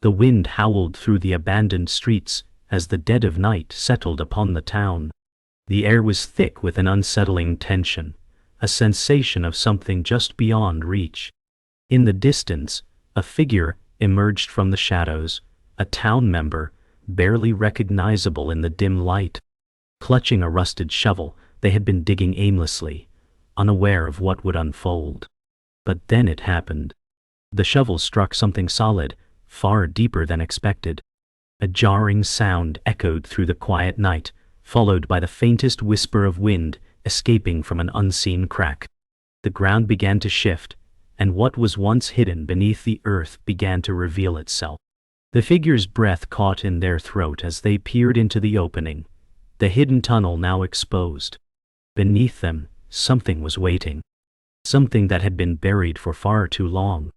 The wind howled through the abandoned streets as the dead of night settled upon the town. The air was thick with an unsettling tension, a sensation of something just beyond reach. In the distance, a figure emerged from the shadows, a town member, barely recognizable in the dim light. Clutching a rusted shovel, they had been digging aimlessly, unaware of what would unfold. But then it happened. The shovel struck something solid, far deeper than expected. A jarring sound echoed through the quiet night, followed by the faintest whisper of wind escaping from an unseen crack. The ground began to shift, and what was once hidden beneath the earth began to reveal itself. The figure's breath caught in their throat as they peered into the opening, the hidden tunnel now exposed. Beneath them, something was waiting. Something that had been buried for far too long.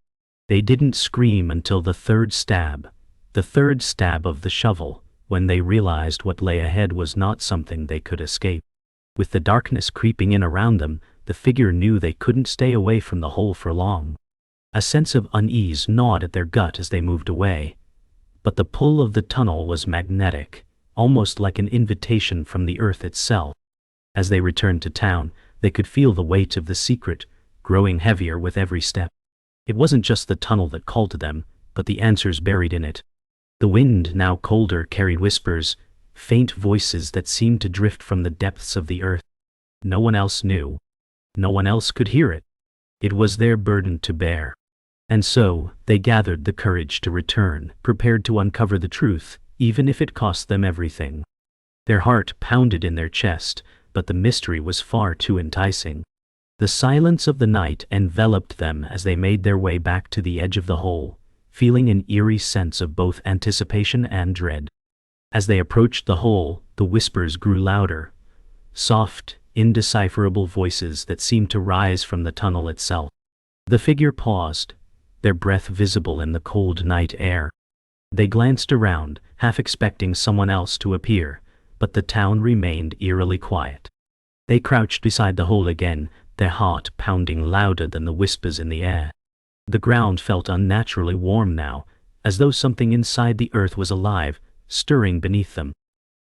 They didn't scream until the third stab of the shovel, when they realized what lay ahead was not something they could escape. With the darkness creeping in around them, the figure knew they couldn't stay away from the hole for long. A sense of unease gnawed at their gut as they moved away. But the pull of the tunnel was magnetic, almost like an invitation from the earth itself. As they returned to town, they could feel the weight of the secret growing heavier with every step. It wasn't just the tunnel that called to them, but the answers buried in it. The wind, now colder, carried whispers, faint voices that seemed to drift from the depths of the earth. No one else knew. No one else could hear it. It was their burden to bear. And so, they gathered the courage to return, prepared to uncover the truth, even if it cost them everything. Their heart pounded in their chest, but the mystery was far too enticing. The silence of the night enveloped them as they made their way back to the edge of the hole, feeling an eerie sense of both anticipation and dread. As they approached the hole, the whispers grew louder, soft, indecipherable voices that seemed to rise from the tunnel itself. The figure paused, their breath visible in the cold night air. They glanced around, half expecting someone else to appear, but the town remained eerily quiet. They crouched beside the hole again, their heart pounding louder than the whispers in the air. The ground felt unnaturally warm now, as though something inside the earth was alive, stirring beneath them.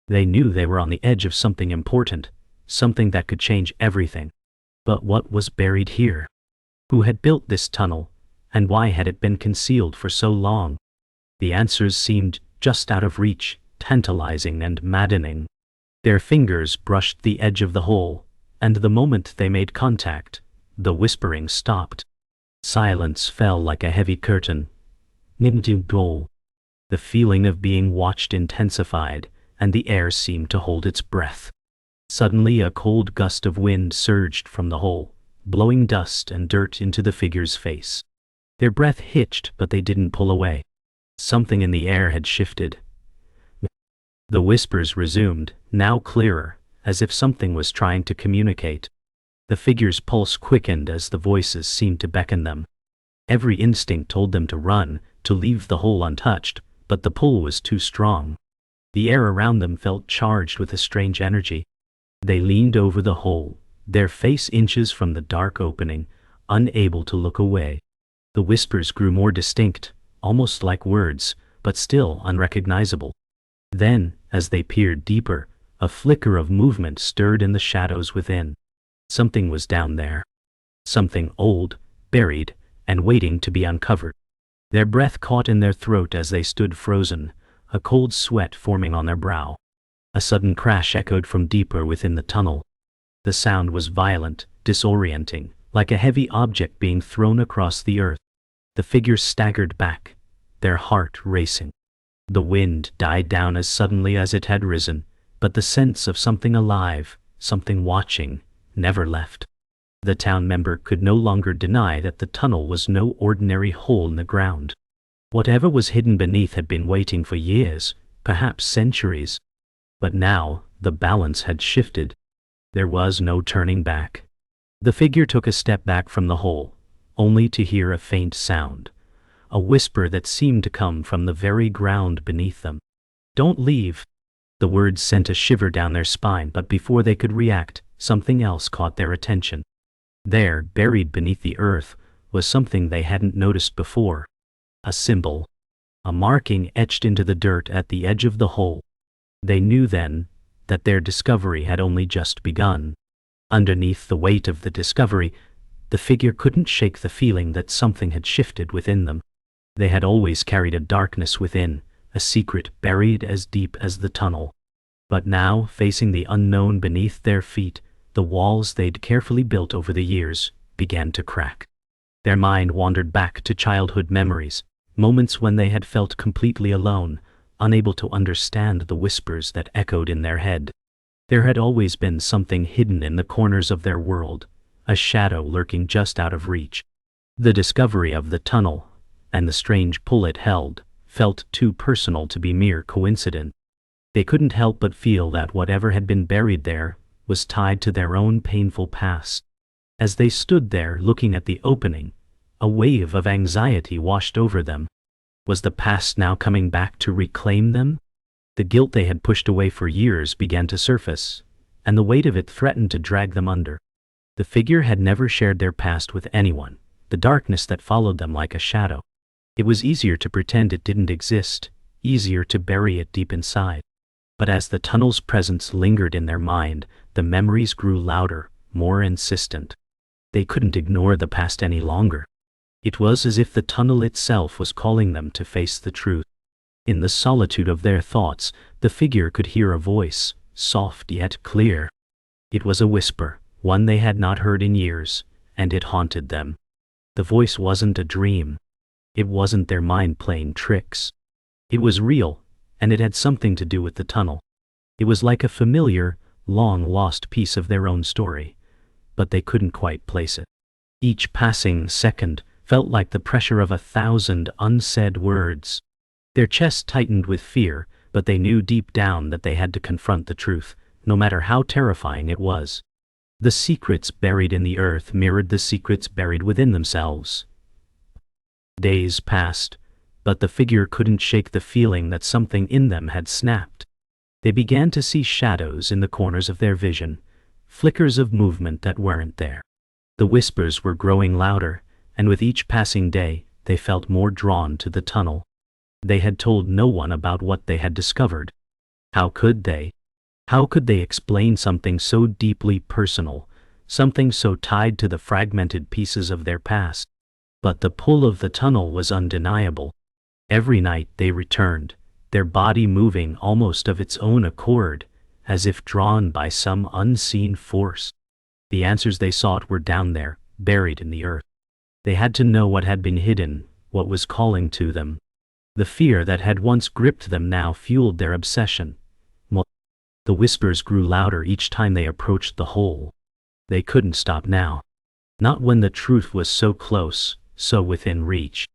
They knew they were on the edge of something important, something that could change everything. But what was buried here? Who had built this tunnel, and why had it been concealed for so long? The answers seemed just out of reach, tantalizing and maddening. Their fingers brushed the edge of the hole, and the moment they made contact, the whispering stopped. Silence fell like a heavy curtain. The feeling of being watched intensified, and the air seemed to hold its breath. Suddenly a cold gust of wind surged from the hole, blowing dust and dirt into the figure's face. Their breath hitched, but they didn't pull away. Something in the air had shifted. The whispers resumed, now clearer, as if something was trying to communicate. The figure's pulse quickened as the voices seemed to beckon them. Every instinct told them to run, to leave the hole untouched, but the pull was too strong. The air around them felt charged with a strange energy. They leaned over the hole, their face inches from the dark opening, unable to look away. The whispers grew more distinct, almost like words, but still unrecognizable. Then, as they peered deeper, a flicker of movement stirred in the shadows within. Something was down there. Something old, buried, and waiting to be uncovered. Their breath caught in their throat as they stood frozen, a cold sweat forming on their brow. A sudden crash echoed from deeper within the tunnel. The sound was violent, disorienting, like a heavy object being thrown across the earth. The figures staggered back, their heart racing. The wind died down as suddenly as it had risen, but the sense of something alive, something watching, never left. The town member could no longer deny that the tunnel was no ordinary hole in the ground. Whatever was hidden beneath had been waiting for years, perhaps centuries. But now, the balance had shifted. There was no turning back. The figure took a step back from the hole, only to hear a faint sound, a whisper that seemed to come from the very ground beneath them. "Don't leave." The words sent a shiver down their spine, but before they could react, something else caught their attention. There, buried beneath the earth, was something they hadn't noticed before. A symbol. a marking etched into the dirt at the edge of the hole. They knew then that their discovery had only just begun. Underneath the weight of the discovery, the figure couldn't shake the feeling that something had shifted within them. They had always carried a darkness within, a secret buried as deep as the tunnel. But now, facing the unknown beneath their feet, the walls they'd carefully built over the years began to crack. Their mind wandered back to childhood memories, moments when they had felt completely alone, unable to understand the whispers that echoed in their head. There had always been something hidden in the corners of their world, a shadow lurking just out of reach. The discovery of the tunnel, and the strange pull it held, felt too personal to be mere coincidence. They couldn't help but feel that whatever had been buried there was tied to their own painful past. As they stood there looking at the opening, a wave of anxiety washed over them. Was the past now coming back to reclaim them? The guilt they had pushed away for years began to surface, and the weight of it threatened to drag them under. The figure had never shared their past with anyone, the darkness that followed them like a shadow. It was easier to pretend it didn't exist, easier to bury it deep inside. But as the tunnel's presence lingered in their mind, the memories grew louder, more insistent. They couldn't ignore the past any longer. It was as if the tunnel itself was calling them to face the truth. In the solitude of their thoughts, the figure could hear a voice, soft yet clear. It was a whisper, one they had not heard in years, and it haunted them. The voice wasn't a dream. It wasn't their mind playing tricks. It was real, and it had something to do with the tunnel. It was like a familiar, long-lost piece of their own story, but they couldn't quite place it. Each passing second felt like the pressure of 1,000 unsaid words. Their chests tightened with fear, but they knew deep down that they had to confront the truth, no matter how terrifying it was. The secrets buried in the earth mirrored the secrets buried within themselves. Days passed, but the figure couldn't shake the feeling that something in them had snapped. They began to see shadows in the corners of their vision, flickers of movement that weren't there. The whispers were growing louder, and with each passing day, they felt more drawn to the tunnel. They had told no one about what they had discovered. How could they? How could they explain something so deeply personal, something so tied to the fragmented pieces of their past? But the pull of the tunnel was undeniable. Every night they returned, their body moving almost of its own accord, as if drawn by some unseen force. The answers they sought were down there, buried in the earth. They had to know what had been hidden, what was calling to them. The fear that had once gripped them now fueled their obsession. The whispers grew louder each time they approached the hole. They couldn't stop now. Not when the truth was so close, so within reach.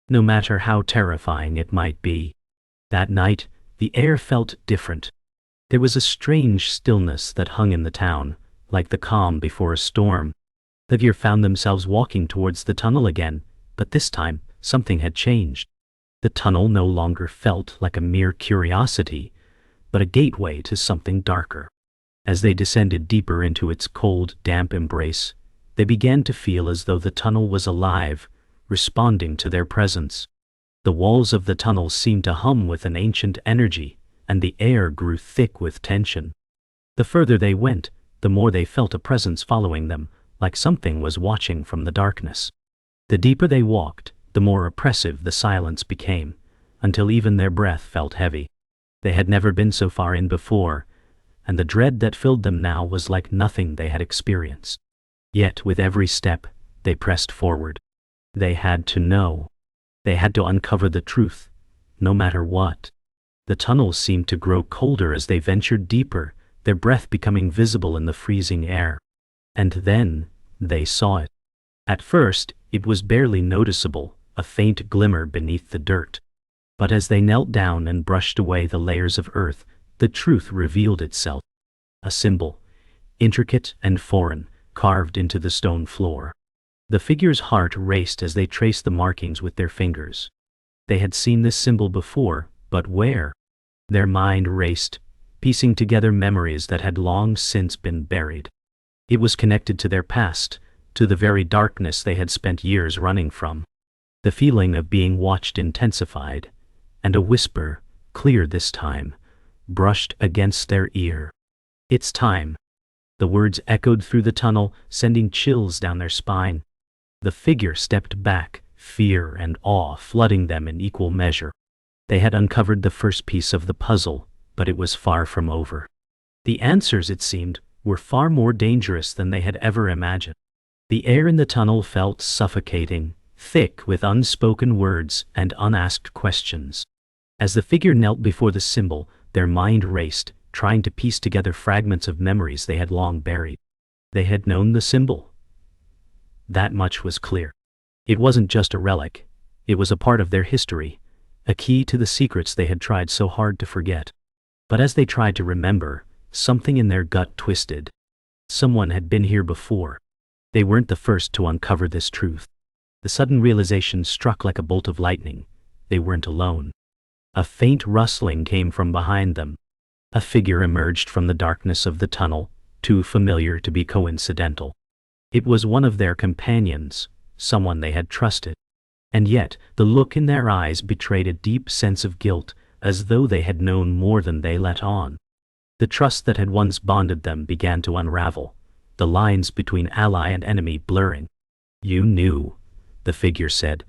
No matter how terrifying it might be. That night, the air felt different. There was a strange stillness that hung in the town, like the calm before a storm. The figure found themselves walking towards the tunnel again, but this time, something had changed. The tunnel no longer felt like a mere curiosity, but a gateway to something darker. As they descended deeper into its cold, damp embrace, they began to feel as though the tunnel was alive, responding to their presence. The walls of the tunnel seemed to hum with an ancient energy, and the air grew thick with tension. The further they went, the more they felt a presence following them, like something was watching from the darkness. The deeper they walked, the more oppressive the silence became, until even their breath felt heavy. They had never been so far in before, and the dread that filled them now was like nothing they had experienced. Yet with every step, they pressed forward. They had to know. They had to uncover the truth, no matter what. The tunnels seemed to grow colder as they ventured deeper, their breath becoming visible in the freezing air. And then, they saw it. At first, it was barely noticeable, a faint glimmer beneath the dirt. But as they knelt down and brushed away the layers of earth, the truth revealed itself. A symbol, intricate and foreign, carved into the stone floor. The figure's heart raced as they traced the markings with their fingers. They had seen this symbol before, but where? Their mind raced, piecing together memories that had long since been buried. It was connected to their past, to the very darkness they had spent years running from. The feeling of being watched intensified, and a whisper, clear this time, brushed against their ear. "It's time." The words echoed through the tunnel, sending chills down their spine. The figure stepped back, fear and awe flooding them in equal measure. They had uncovered the first piece of the puzzle, but it was far from over. The answers, it seemed, were far more dangerous than they had ever imagined. The air in the tunnel felt suffocating, thick with unspoken words and unasked questions. As the figure knelt before the symbol, their mind raced, trying to piece together fragments of memories they had long buried. They had known the symbol. That much was clear. It wasn't just a relic. It was a part of their history, a key to the secrets they had tried so hard to forget. But as they tried to remember, something in their gut twisted. Someone had been here before. They weren't the first to uncover this truth. The sudden realization struck like a bolt of lightning. They weren't alone. A faint rustling came from behind them. A figure emerged from the darkness of the tunnel, too familiar to be coincidental. It was one of their companions, someone they had trusted. And yet, the look in their eyes betrayed a deep sense of guilt, as though they had known more than they let on. The trust that had once bonded them began to unravel, the lines between ally and enemy blurring. "You knew," the figure said,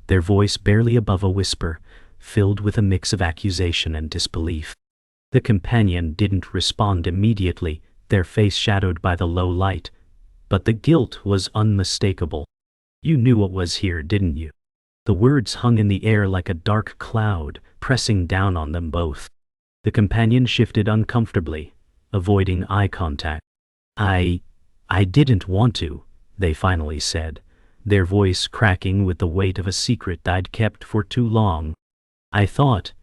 their voice barely above a whisper, filled with a mix of accusation and disbelief. The companion didn't respond immediately, their face shadowed by the low light, but the guilt was unmistakable. "You knew what was here, didn't you?" The words hung in the air like a dark cloud, pressing down on them both. The companion shifted uncomfortably, avoiding eye contact. I didn't want to," they finally said, their voice cracking with the weight of a secret they'd kept for too long. I thought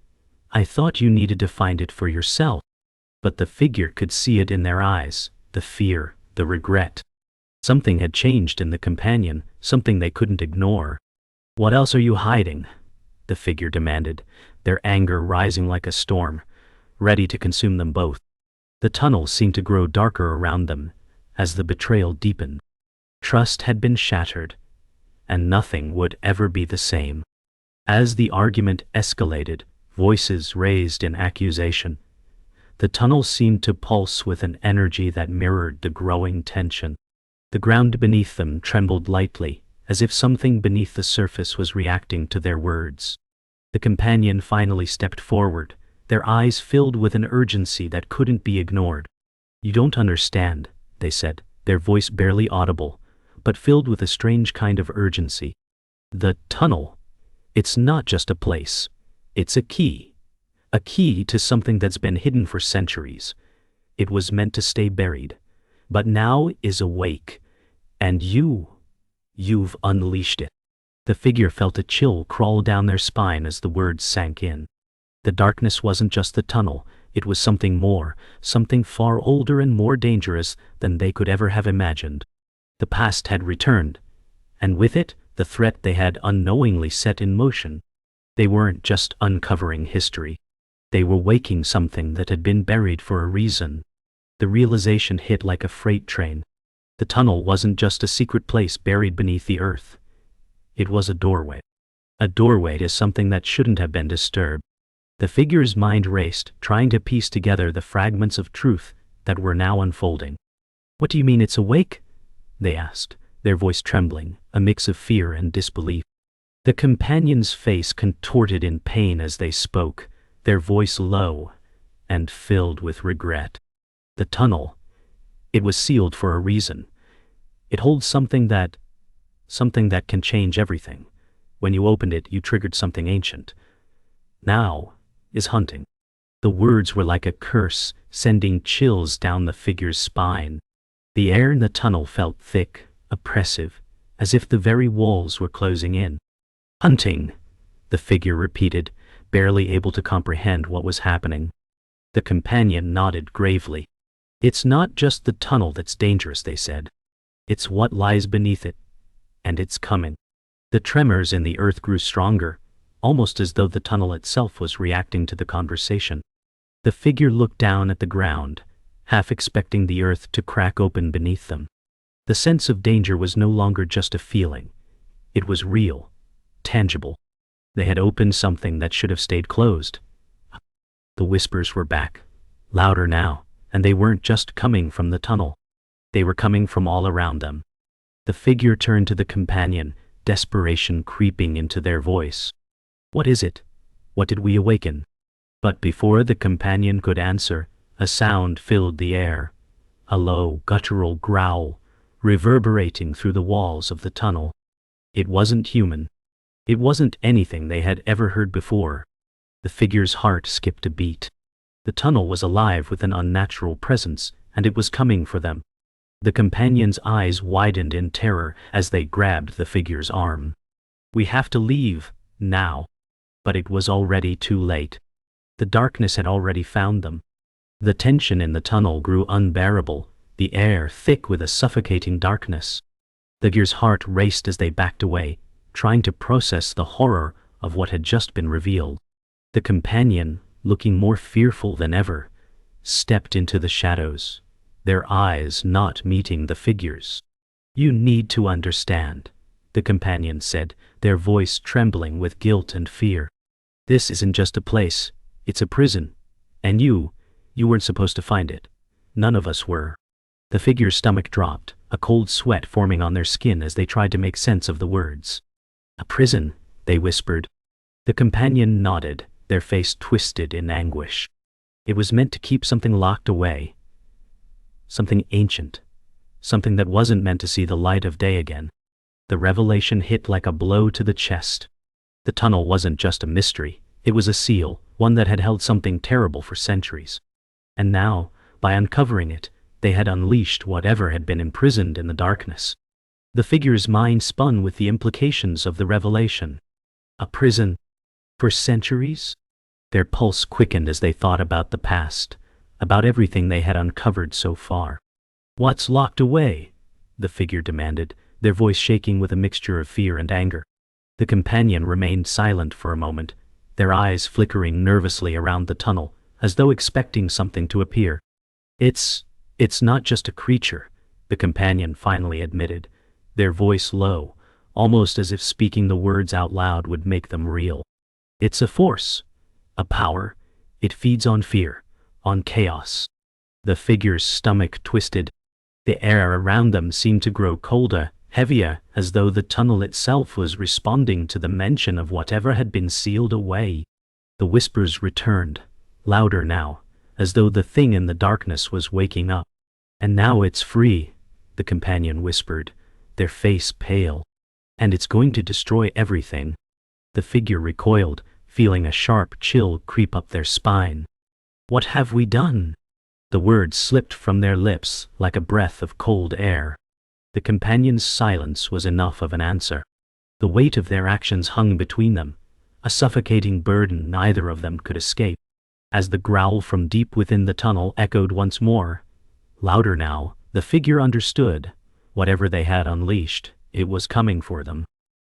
you needed to find it for yourself." But the figure could see it in their eyes, the fear, the regret. Something had changed in the companion, something they couldn't ignore. "What else are you hiding?" the figure demanded, their anger rising like a storm, ready to consume them both. The tunnel seemed to grow darker around them, as the betrayal deepened. Trust had been shattered, and nothing would ever be the same. As the argument escalated, voices raised in accusation. The tunnel seemed to pulse with an energy that mirrored the growing tension. The ground beneath them trembled lightly, as if something beneath the surface was reacting to their words. The companion finally stepped forward, their eyes filled with an urgency that couldn't be ignored. "You don't understand," they said, their voice barely audible, but filled with a strange kind of urgency. "The tunnel, it's not just a place. It's a key to something that's been hidden for centuries. It was meant to stay buried, but now is awake, and you've unleashed it." The figure felt a chill crawl down their spine as the words sank in. The darkness wasn't just the tunnel, it was something more, something far older and more dangerous than they could ever have imagined. The past had returned, and with it, the threat they had unknowingly set in motion. They weren't just uncovering history. They were waking something that had been buried for a reason. The realization hit like a freight train. The tunnel wasn't just a secret place buried beneath the earth. It was a doorway. A doorway to something that shouldn't have been disturbed. The figure's mind raced, trying to piece together the fragments of truth that were now unfolding. "What do you mean it's awake?" they asked, their voice trembling, a mix of fear and disbelief. The companion's face contorted in pain as they spoke, their voice low and filled with regret. "The tunnel, it was sealed for a reason. It holds something that can change everything. When you opened it, you triggered something ancient. Now is hunting." The words were like a curse, sending chills down the figure's spine. The air in the tunnel felt thick, oppressive, as if the very walls were closing in. "Hunting," the figure repeated, barely able to comprehend what was happening. The companion nodded gravely. "It's not just the tunnel that's dangerous," they said. "It's what lies beneath it, and it's coming." The tremors in the earth grew stronger, almost as though the tunnel itself was reacting to the conversation. The figure looked down at the ground, half expecting the earth to crack open beneath them. The sense of danger was no longer just a feeling. It was real, tangible. They had opened something that should have stayed closed. The whispers were back, louder now, and they weren't just coming from the tunnel. They were coming from all around them. The figure turned to the companion, desperation creeping into their voice. "What is it? What did we awaken?" But before the companion could answer, a sound filled the air. A low, guttural growl, reverberating through the walls of the tunnel. It wasn't human. It wasn't anything they had ever heard before. The figure's heart skipped a beat. The tunnel was alive with an unnatural presence, and it was coming for them. The companion's eyes widened in terror as they grabbed the figure's arm. "We have to leave, now." But it was already too late. The darkness had already found them. The tension in the tunnel grew unbearable, the air thick with a suffocating darkness. The figure's heart raced as they backed away, trying to process the horror of what had just been revealed. The companion, looking more fearful than ever, stepped into the shadows, their eyes not meeting the figure's. "You need to understand," the companion said, their voice trembling with guilt and fear. "This isn't just a place, it's a prison. And you weren't supposed to find it. None of us were." The figure's stomach dropped, a cold sweat forming on their skin as they tried to make sense of the words. "A prison," they whispered. The companion nodded, their face twisted in anguish. It was meant to keep something locked away. Something ancient. Something that wasn't meant to see the light of day again. The revelation hit like a blow to the chest. The tunnel wasn't just a mystery, it was a seal, one that had held something terrible for centuries. And now, by uncovering it, they had unleashed whatever had been imprisoned in the darkness. The figure's mind spun with the implications of the revelation. A prison? For centuries? Their pulse quickened as they thought about the past, about everything they had uncovered so far. "What's locked away?" the figure demanded, their voice shaking with a mixture of fear and anger. The companion remained silent for a moment, their eyes flickering nervously around the tunnel, as though expecting something to appear. It's not just a creature," the companion finally admitted, their voice low, almost as if speaking the words out loud would make them real. "It's a force, a power. It feeds on fear, on chaos." The figure's stomach twisted. The air around them seemed to grow colder, heavier, as though the tunnel itself was responding to the mention of whatever had been sealed away. The whispers returned, louder now, as though the thing in the darkness was waking up. "And now it's free," the companion whispered, their face pale. "And it's going to destroy everything." The figure recoiled, feeling a sharp chill creep up their spine. "What have we done?" The words slipped from their lips like a breath of cold air. The companion's silence was enough of an answer. The weight of their actions hung between them, a suffocating burden neither of them could escape. As the growl from deep within the tunnel echoed once more, louder now, the figure understood. Whatever they had unleashed, it was coming for them.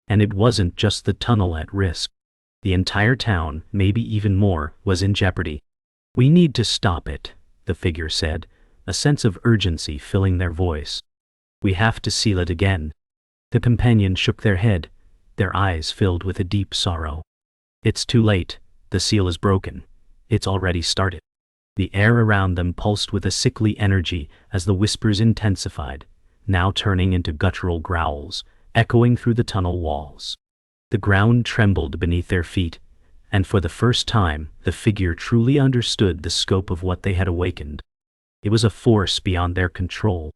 And it wasn't just the tunnel at risk. The entire town, maybe even more, was in jeopardy. "We need to stop it," the figure said, a sense of urgency filling their voice. "We have to seal it again." The companions shook their head, their eyes filled with a deep sorrow. "It's too late. The seal is broken. It's already started." The air around them pulsed with a sickly energy as the whispers intensified, now turning into guttural growls, echoing through the tunnel walls. The ground trembled beneath their feet, and for the first time, the figure truly understood the scope of what they had awakened. It was a force beyond their control.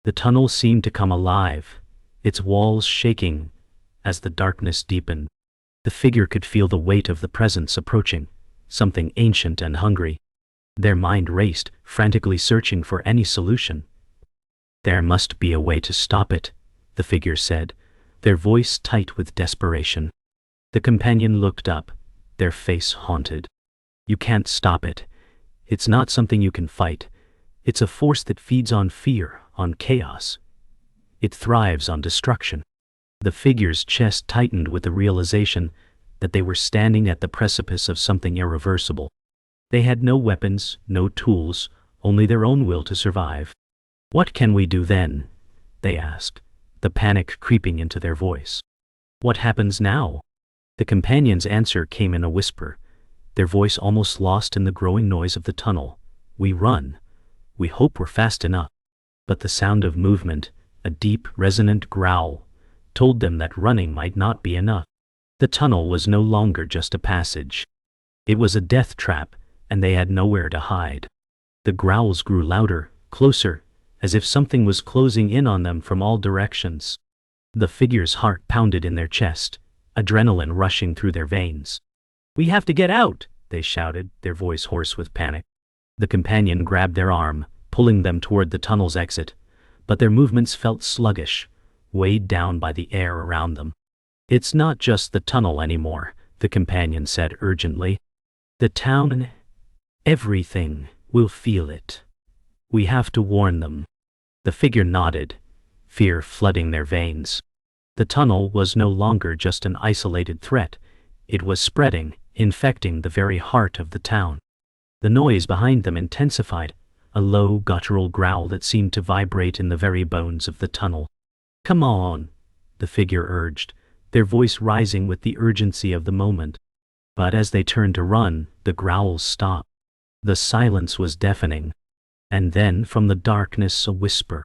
The tunnel seemed to come alive, its walls shaking as the darkness deepened. The figure could feel the weight of the presence approaching, something ancient and hungry. Their mind raced, frantically searching for any solution. "There must be a way to stop it," the figure said, their voice tight with desperation. The companion looked up, their face haunted. "You can't stop it. It's not something you can fight. It's a force that feeds on fear, on chaos. It thrives on destruction." The figure's chest tightened with the realization that they were standing at the precipice of something irreversible. They had no weapons, no tools, only their own will to survive. "What can we do then?" they asked, the panic creeping into their voice. "What happens now?" The companion's answer came in a whisper, their voice almost lost in the growing noise of the tunnel. We run. We hope we're fast enough. But the sound of movement, a deep, resonant growl, told them that running might not be enough. The tunnel was no longer just a passage. It was a death trap, and they had nowhere to hide. The growls grew louder, closer, as if something was closing in on them from all directions. The figure's heart pounded in their chest, adrenaline rushing through their veins. "We have to get out!" they shouted, their voice hoarse with panic. The companion grabbed their arm, pulling them toward the tunnel's exit, but their movements felt sluggish, weighed down by the air around them. "It's not just the tunnel anymore," the companion said urgently. "The town, everything, will feel it. We have to warn them." The figure nodded, fear flooding their veins. The tunnel was no longer just an isolated threat. It was spreading, infecting the very heart of the town. The noise behind them intensified, a low guttural growl that seemed to vibrate in the very bones of the tunnel. "Come on," the figure urged, their voice rising with the urgency of the moment. But as they turned to run, the growls stopped. The silence was deafening. And then from the darkness a whisper.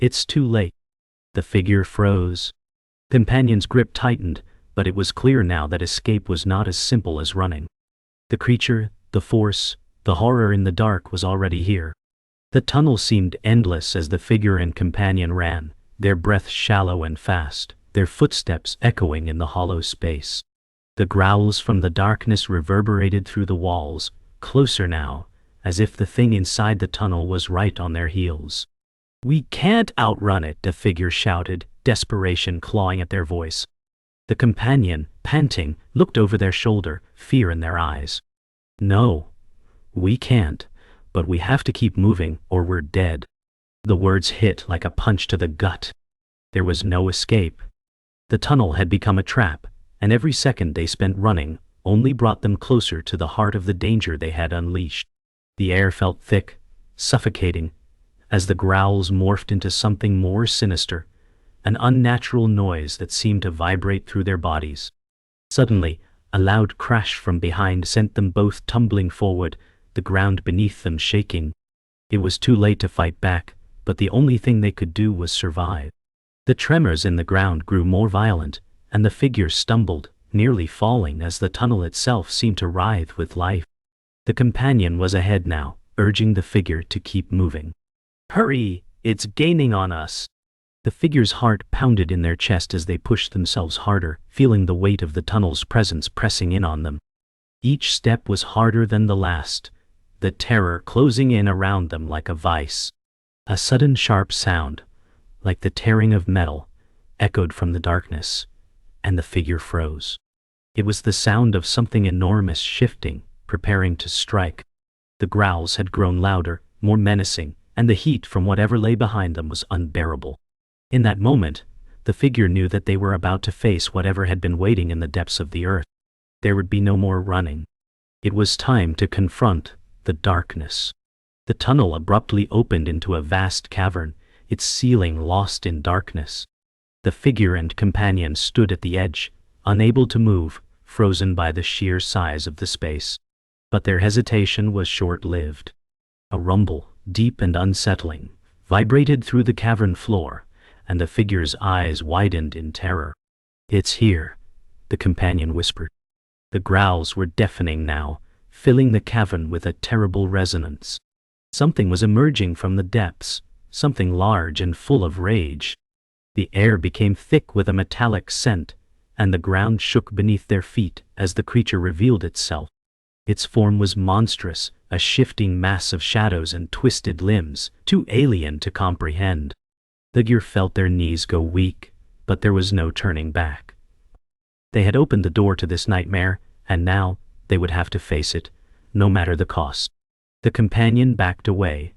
"It's too late." The figure froze. Companion's grip tightened, but it was clear now that escape was not as simple as running. The creature, the force, the horror in the dark was already here. The tunnel seemed endless as the figure and companion ran, their breath shallow and fast, their footsteps echoing in the hollow space. The growls from the darkness reverberated through the walls, closer now, as if the thing inside the tunnel was right on their heels. "We can't outrun it," the figure shouted, desperation clawing at their voice. The companion, panting, looked over their shoulder, fear in their eyes. "No, we can't, but we have to keep moving or we're dead." The words hit like a punch to the gut. There was no escape. The tunnel had become a trap, and every second they spent running only brought them closer to the heart of the danger they had unleashed. The air felt thick, suffocating, as the growls morphed into something more sinister, an unnatural noise that seemed to vibrate through their bodies. Suddenly, a loud crash from behind sent them both tumbling forward, the ground beneath them shaking. It was too late to fight back, but the only thing they could do was survive. The tremors in the ground grew more violent, and the figure stumbled, nearly falling as the tunnel itself seemed to writhe with life. The companion was ahead now, urging the figure to keep moving. "Hurry! It's gaining on us!" The figure's heart pounded in their chest as they pushed themselves harder, feeling the weight of the tunnel's presence pressing in on them. Each step was harder than the last, the terror closing in around them like a vice. A sudden sharp sound, like the tearing of metal, echoed from the darkness, and the figure froze. It was the sound of something enormous shifting, preparing to strike. The growls had grown louder, more menacing, and the heat from whatever lay behind them was unbearable. In that moment, the figure knew that they were about to face whatever had been waiting in the depths of the earth. There would be no more running. It was time to confront the darkness. The tunnel abruptly opened into a vast cavern, its ceiling lost in darkness. The figure and companion stood at the edge, unable to move, frozen by the sheer size of the space. But their hesitation was short-lived. A rumble, deep and unsettling, vibrated through the cavern floor, and the figure's eyes widened in terror. "It's here," the companion whispered. The growls were deafening now, filling the cavern with a terrible resonance. Something was emerging from the depths, something large and full of rage. The air became thick with a metallic scent, and the ground shook beneath their feet as the creature revealed itself. Its form was monstrous, a shifting mass of shadows and twisted limbs, too alien to comprehend. The figure felt their knees go weak, but there was no turning back. They had opened the door to this nightmare, and now they would have to face it, no matter the cost. The companion backed away,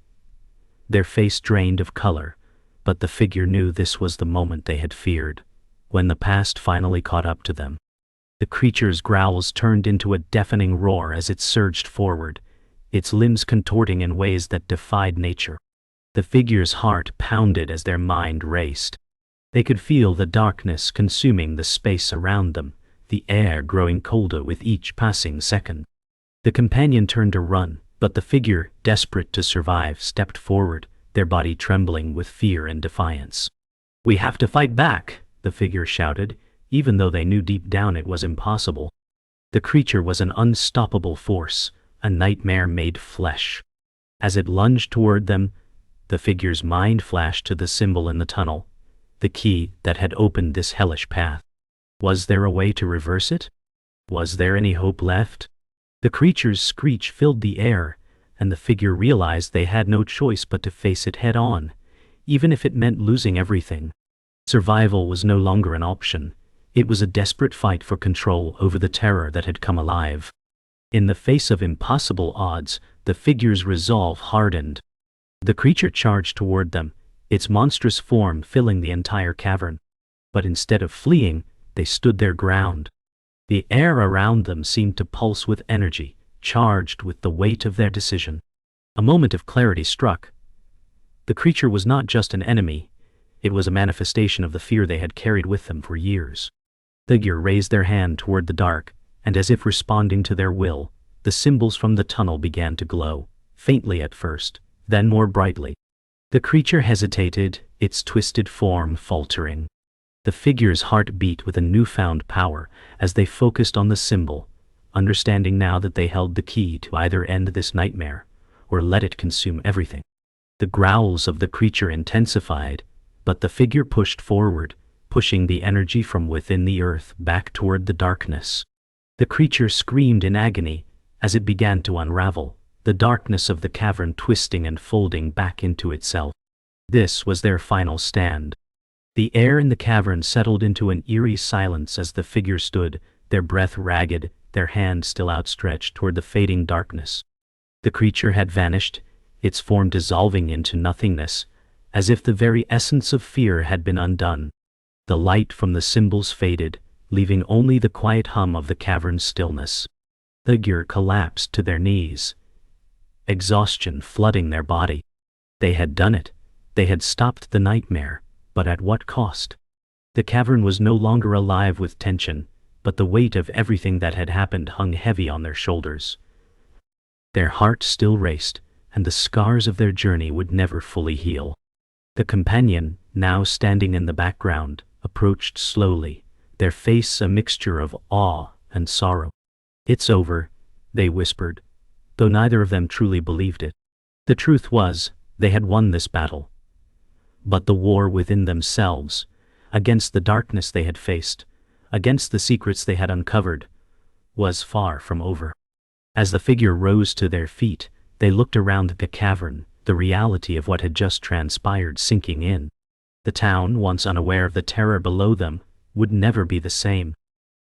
their face drained of color, but the figure knew this was the moment they had feared, when the past finally caught up to them. The creature's growls turned into a deafening roar as it surged forward, its limbs contorting in ways that defied nature. The figure's heart pounded as their mind raced. They could feel the darkness consuming the space around them, the air growing colder with each passing second. The companion turned to run, but the figure, desperate to survive, stepped forward, their body trembling with fear and defiance. "We have to fight back," the figure shouted, even though they knew deep down it was impossible. The creature was an unstoppable force, a nightmare made flesh. As it lunged toward them, the figure's mind flashed to the symbol in the tunnel, the key that had opened this hellish path. Was there a way to reverse it? Was there any hope left? The creature's screech filled the air, and the figure realized they had no choice but to face it head on, even if it meant losing everything. Survival was no longer an option. It was a desperate fight for control over the terror that had come alive. In the face of impossible odds, the figure's resolve hardened. The creature charged toward them, its monstrous form filling the entire cavern. But instead of fleeing, they stood their ground. The air around them seemed to pulse with energy, charged with the weight of their decision. A moment of clarity struck. The creature was not just an enemy, it was a manifestation of the fear they had carried with them for years. The figure raised their hand toward the dark, and as if responding to their will, the symbols from the tunnel began to glow, faintly at first, then more brightly. The creature hesitated, its twisted form faltering. The figure's heart beat with a newfound power as they focused on the symbol, understanding now that they held the key to either end this nightmare or let it consume everything. The growls of the creature intensified, but the figure pushed forward, pushing the energy from within the earth back toward the darkness. The creature screamed in agony as it began to unravel, the darkness of the cavern twisting and folding back into itself. This was their final stand. The air in the cavern settled into an eerie silence as the figure stood, their breath ragged, their hand still outstretched toward the fading darkness. The creature had vanished, its form dissolving into nothingness, as if the very essence of fear had been undone. The light from the symbols faded, leaving only the quiet hum of the cavern's stillness. The figure collapsed to their knees, exhaustion flooding their body. They had done it. They had stopped the nightmare, but at what cost? The cavern was no longer alive with tension, but the weight of everything that had happened hung heavy on their shoulders. Their hearts still raced, and the scars of their journey would never fully heal. The companion, now standing in the background, approached slowly, their face a mixture of awe and sorrow. "It's over," they whispered, though neither of them truly believed it. The truth was, they had won this battle. But the war within themselves, against the darkness they had faced, against the secrets they had uncovered, was far from over. As the figure rose to their feet, they looked around the cavern, the reality of what had just transpired sinking in. The town, once unaware of the terror below them, would never be the same.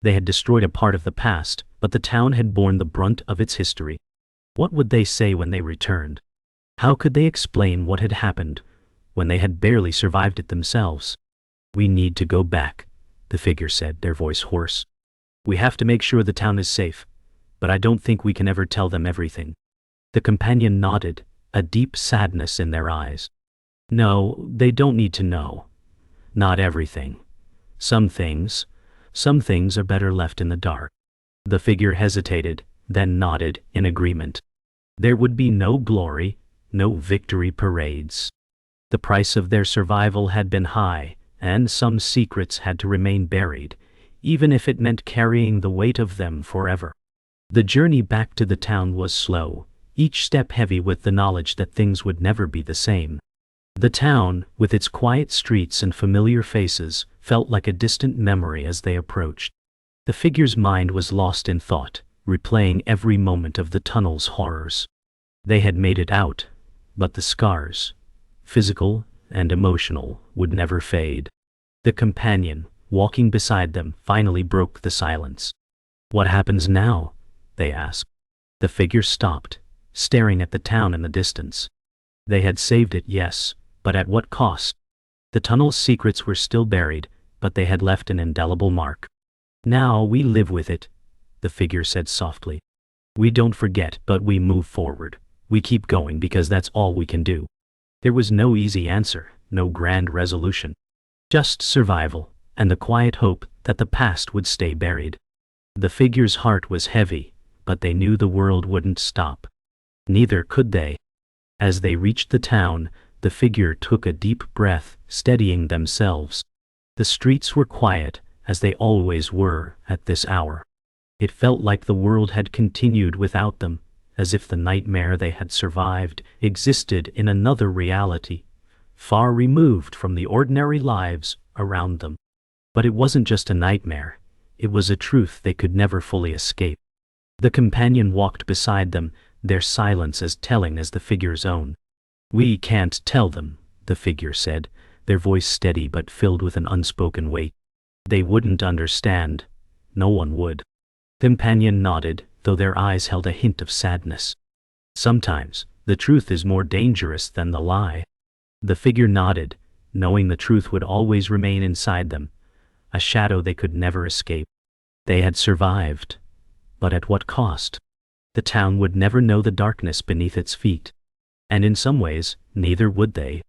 They had destroyed a part of the past, but the town had borne the brunt of its history. What would they say when they returned? How could they explain what had happened when they had barely survived it themselves? "We need to go back," the figure said, their voice hoarse. "We have to make sure the town is safe, but I don't think we can ever tell them everything." The companion nodded, a deep sadness in their eyes. "No, they don't need to know. Not everything. Some things are better left in the dark." The figure hesitated, then nodded in agreement. There would be no glory, no victory parades. The price of their survival had been high, and some secrets had to remain buried, even if it meant carrying the weight of them forever. The journey back to the town was slow, each step heavy with the knowledge that things would never be the same. The town, with its quiet streets and familiar faces, felt like a distant memory as they approached. The figure's mind was lost in thought, replaying every moment of the tunnel's horrors. They had made it out, but the scars, physical and emotional, would never fade. The companion, walking beside them, finally broke the silence. "What happens now?" they asked. The figure stopped, staring at the town in the distance. They had saved it, yes, but at what cost? The tunnel's secrets were still buried, but they had left an indelible mark. "Now we live with it," the figure said softly. "We don't forget, but we move forward. We keep going because that's all we can do." There was no easy answer, no grand resolution. Just survival, and the quiet hope that the past would stay buried. The figure's heart was heavy, but they knew the world wouldn't stop. Neither could they. As they reached the town, the figure took a deep breath, steadying themselves. The streets were quiet, as they always were at this hour. It felt like the world had continued without them, as if the nightmare they had survived existed in another reality, far removed from the ordinary lives around them. But it wasn't just a nightmare, it was a truth they could never fully escape. The companion walked beside them, their silence as telling as the figure's own. "We can't tell them," the figure said, their voice steady but filled with an unspoken weight. "They wouldn't understand. No one would." The companion nodded, though their eyes held a hint of sadness. "Sometimes, the truth is more dangerous than the lie." The figure nodded, knowing the truth would always remain inside them, a shadow they could never escape. They had survived. But at what cost? The town would never know the darkness beneath its feet. And in some ways, neither would they.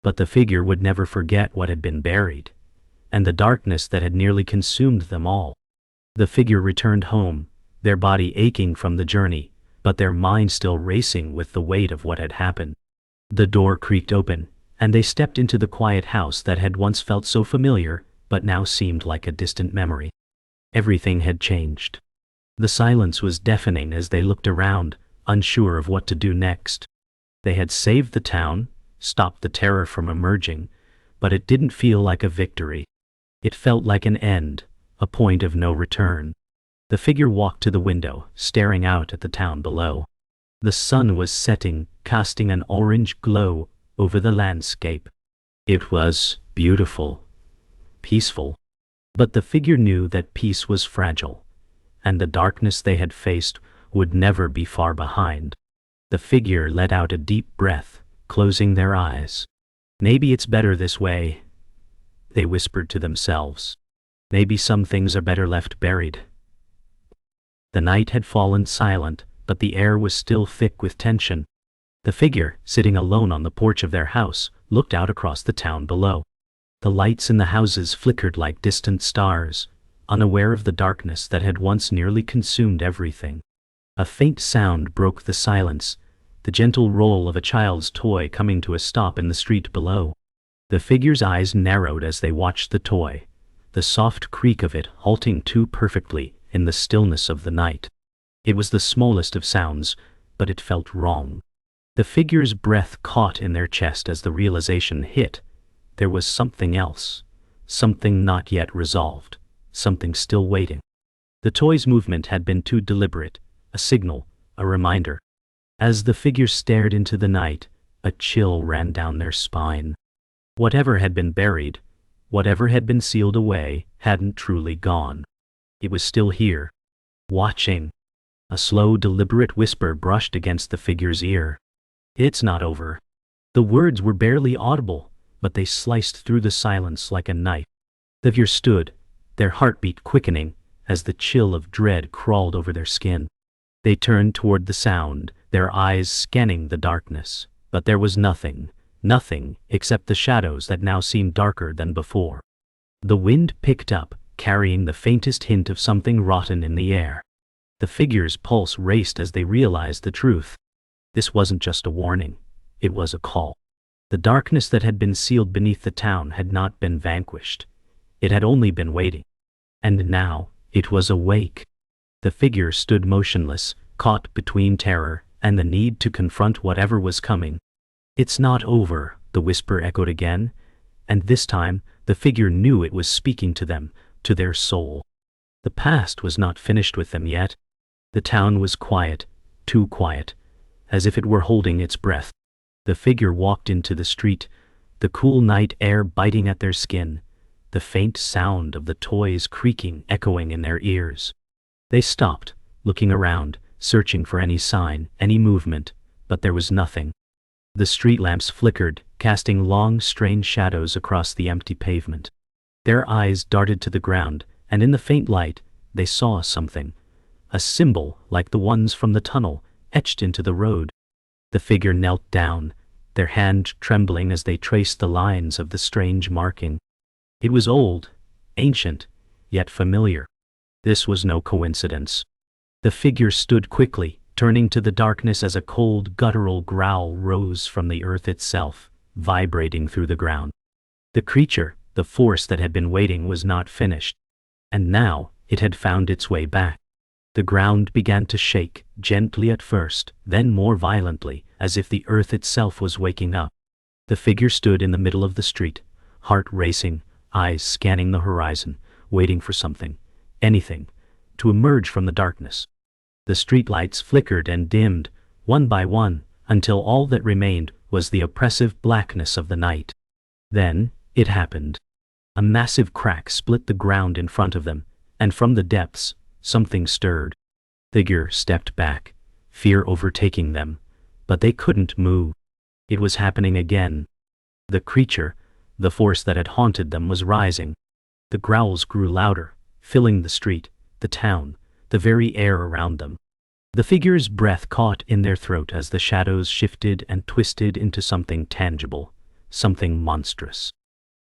But the figure would never forget what had been buried, and the darkness that had nearly consumed them all. The figure returned home, their body aching from the journey, but their mind still racing with the weight of what had happened. The door creaked open, and they stepped into the quiet house that had once felt so familiar, but now seemed like a distant memory. Everything had changed. The silence was deafening as they looked around, unsure of what to do next. They had saved the town, stopped the terror from emerging, but it didn't feel like a victory. It felt like an end, a point of no return. The figure walked to the window, staring out at the town below. The sun was setting, casting an orange glow over the landscape. It was beautiful, peaceful. But the figure knew that peace was fragile, and the darkness they had faced would never be far behind. The figure let out a deep breath, closing their eyes. "Maybe it's better this way," they whispered to themselves. "Maybe some things are better left buried." The night had fallen silent, but the air was still thick with tension. The figure, sitting alone on the porch of their house, looked out across the town below. The lights in the houses flickered like distant stars, unaware of the darkness that had once nearly consumed everything. A faint sound broke the silence, the gentle roll of a child's toy coming to a stop in the street below. The figure's eyes narrowed as they watched the toy, the soft creak of it halting too perfectly in the stillness of the night. It was the smallest of sounds, but it felt wrong. The figure's breath caught in their chest as the realization hit. There was something else, something not yet resolved, something still waiting. The toy's movement had been too deliberate, a signal, a reminder. As the figure stared into the night, a chill ran down their spine. Whatever had been buried, whatever had been sealed away, hadn't truly gone. It was still here, watching. A slow, deliberate whisper brushed against the figure's ear. "It's not over." The words were barely audible, but they sliced through the silence like a knife. The figure stood, their heartbeat quickening, as the chill of dread crawled over their skin. They turned toward the sound, their eyes scanning the darkness, but there was nothing except the shadows that now seemed darker than before. The wind picked up, carrying the faintest hint of something rotten in the air. The figure's pulse raced as they realized the truth. This wasn't just a warning, it was a call. The darkness that had been sealed beneath the town had not been vanquished. It had only been waiting. And now, it was awake. The figure stood motionless, caught between terror and the need to confront whatever was coming. "It's not over," the whisper echoed again, and this time, the figure knew it was speaking to them, to their soul. The past was not finished with them yet. The town was quiet, too quiet, as if it were holding its breath. The figure walked into the street, the cool night air biting at their skin, the faint sound of the toys creaking echoing in their ears. They stopped, looking around, searching for any sign, any movement, but there was nothing. The street lamps flickered, casting long, strange shadows across the empty pavement. Their eyes darted to the ground, and in the faint light, they saw something. A symbol like the ones from the tunnel, etched into the road. The figure knelt down, their hand trembling as they traced the lines of the strange marking. It was old, ancient, yet familiar. This was no coincidence. The figure stood quickly, turning to the darkness as a cold, guttural growl rose from the earth itself, vibrating through the ground. The creature, the force that had been waiting, was not finished. And now, it had found its way back. The ground began to shake, gently at first, then more violently, as if the earth itself was waking up. The figure stood in the middle of the street, heart racing, eyes scanning the horizon, waiting for something, anything, to emerge from the darkness. The streetlights flickered and dimmed, one by one, until all that remained was the oppressive blackness of the night. Then, it happened. A massive crack split the ground in front of them, and from the depths, something stirred. The figure stepped back, fear overtaking them, but they couldn't move. It was happening again. The creature, the force that had haunted them, was rising. The growls grew louder, filling the street, the town, the very air around them. The figure's breath caught in their throat as the shadows shifted and twisted into something tangible, something monstrous.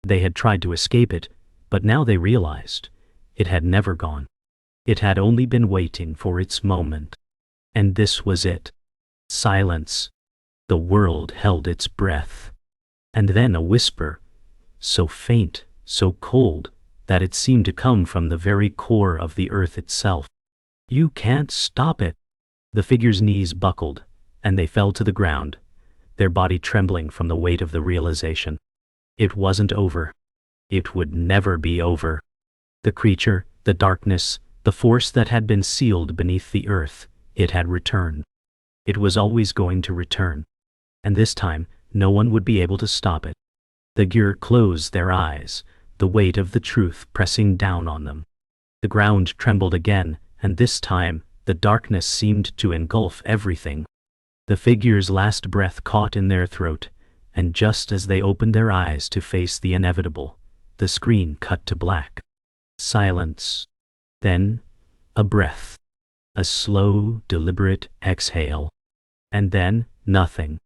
They had tried to escape it, but now they realized it had never gone. It had only been waiting for its moment. And this was it. Silence. The world held its breath. And then a whisper, so faint, so cold, that it seemed to come from the very core of the earth itself. You can't stop it. The figure's knees buckled, and they fell to the ground, their body trembling from the weight of the realization. It wasn't over. It would never be over. The creature, the darkness, the force that had been sealed beneath the earth, it had returned. It was always going to return. And this time, no one would be able to stop it. The figure closed their eyes, the weight of the truth pressing down on them. The ground trembled again, and this time, the darkness seemed to engulf everything. The figure's last breath caught in their throat, and just as they opened their eyes to face the inevitable, the screen cut to black. Silence. Then, a breath. A slow, deliberate exhale. And then, nothing.